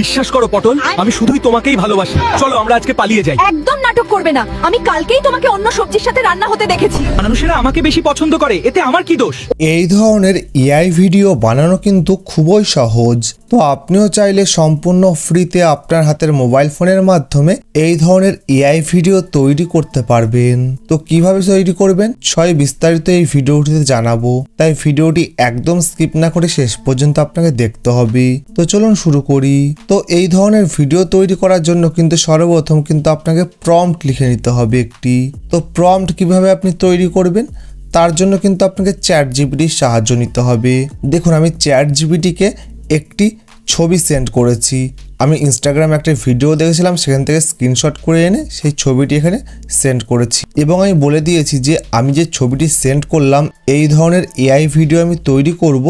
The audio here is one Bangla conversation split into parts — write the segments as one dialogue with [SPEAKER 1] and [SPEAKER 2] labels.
[SPEAKER 1] বিশ্বাস করো পটল, আমি শুধুই তোমাকেই ভালোবাসি। চলো আমরা আজকে পালিয়ে যাই।
[SPEAKER 2] একদম নাটক করবে না, আমি কালকেই তোমাকে অন্য সবজির সাথে রান্না হতে দেখেছি।
[SPEAKER 1] মানুষেরা আমাকে বেশি পছন্দ করে, এতে আমার কি দোষ?
[SPEAKER 3] এই ধরনের এআই ভিডিও বানানো কিন্তু খুবই সহজ। তো আপনিও চাইলে সম্পূর্ণ ফ্রিতে আপনার হাতের মোবাইল ফোনের মাধ্যমে এই ধরনের এআই ভিডিও তৈরি করতে পারবেন। তো কিভাবে তৈরি করবেন সবাই বিস্তারিত এই ভিডিওটিতে জানাবো, তাই ভিডিওটি একদম স্কিপ না করে শেষ পর্যন্ত আপনাকে দেখতে হবে। তো চলুন শুরু করি। তো এই ধরনের ভিডিও তৈরি করার জন্য কিন্তু সর্বপ্রথম কিন্তু আপনাকে প্রম্পট লিখে নিতে হবে একটি। তো প্রম্পট কিভাবে আপনি তৈরি করবেন তার জন্য কিন্তু আপনাকে চ্যাট জিপিটির সাহায্য নিতে হবে। দেখুন আমি চ্যাট জিপিটিকে একটি ছবি সেন্ড করেছি। আমি ইনস্টাগ্রামে একটা ভিডিও দেখেছিলাম, সেখান থেকে স্ক্রিনশট করে এনে সেই ছবিটি এখানে সেন্ড করেছি এবং আমি বলে দিয়েছি যে আমি যে ছবিটি সেন্ড করলাম এই ধরনের এআই ভিডিও আমি তৈরি করব,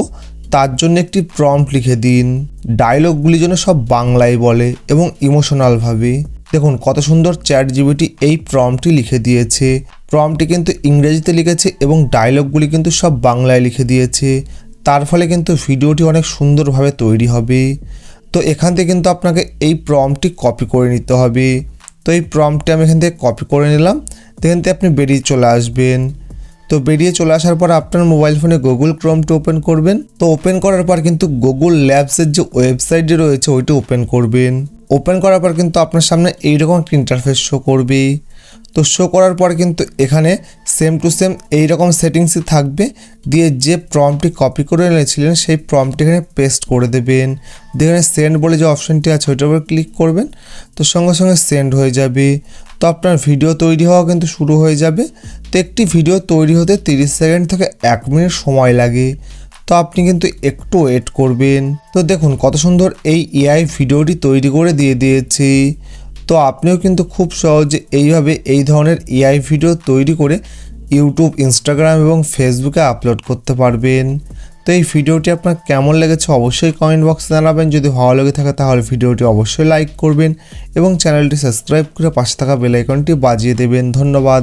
[SPEAKER 3] তার জন্য একটি প্রম্পট লিখে দিন। ডায়লগগুলি যেন সব বাংলায় বলে এবং ইমোশনালভাবে। দেখুন কত সুন্দর চ্যাট জিপিটি এই প্রম্পটটি লিখে দিয়েছে। প্রম্পটটি কিন্তু ইংরেজিতে লিখেছে এবং ডায়লগগুলি কিন্তু সব বাংলায় লিখে দিয়েছে। তার ফলে কিন্তু ভিডিওটি অনেক সুন্দরভাবে তৈরি হবে। তো এখান থেকে কিন্তু আপনাকে এই প্রম্পটটি কপি করে নিতে হবে। তো এই প্রম্পটটি আমি এখান থেকে কপি করে নিলাম। এখান থেকে আপনি বেরিয়ে চলে আসবেন। তো বেরিয়ে চলে আসার পর আপনার মোবাইল ফোনে গুগল ক্রোমটি ওপেন করবেন। তো ওপেন করার পর কিন্তু গুগল ল্যাবসের যে ওয়েবসাইটটি রয়েছে ওইটি ওপেন করবেন। ওপেন করার পর কিন্তু আপনার সামনে এইরকম একটা ইন্টারফেস শো করবে। তো শো করার পর কিন্তু এখানে সেম টু সেম এইরকম সেটিংসই থাকবে। দিয়ে যে প্রম্পটটি কপি করে এনেছিলেন সেই প্রম্পটটি এখানে পেস্ট করে দেবেন। এখানে সেন্ড বলে যে অপশনটি আছে ওইটার উপর ক্লিক করবেন। তো সঙ্গে সঙ্গে সেন্ড হয়ে যাবে। তো আপনার ভিডিও তৈরি হওয়া কিন্তু শুরু হয়ে যাবে। তো একটি ভিডিও তৈরি হতে 30 সেকেন্ড থেকে 1 মিনিট সময় লাগে। তো আপনি কিন্তু একটু ওয়েট করবেন। তো দেখুন কত সুন্দর এই এআই ভিডিওটি তৈরি করে দিয়ে দিয়েছি। তো আপনিও কিন্তু খুব সহজে এইভাবে এই ধরনের এআই ভিডিও তৈরি করে ইউটিউব, ইনস্টাগ্রাম এবং ফেসবুকে আপলোড করতে পারবেন। তো এই ভিডিওটি আপনার কেমন লেগেছে অবশ্যই কমেন্ট বক্সে জানাবেন। যদি ভালো লেগে থাকে তাহলে ভিডিওটি অবশ্যই লাইক করবেন এবং চ্যানেলটি সাবস্ক্রাইব করে পাশে থাকা বেল আইকনটি বাজিয়ে দেবেন। ধন্যবাদ।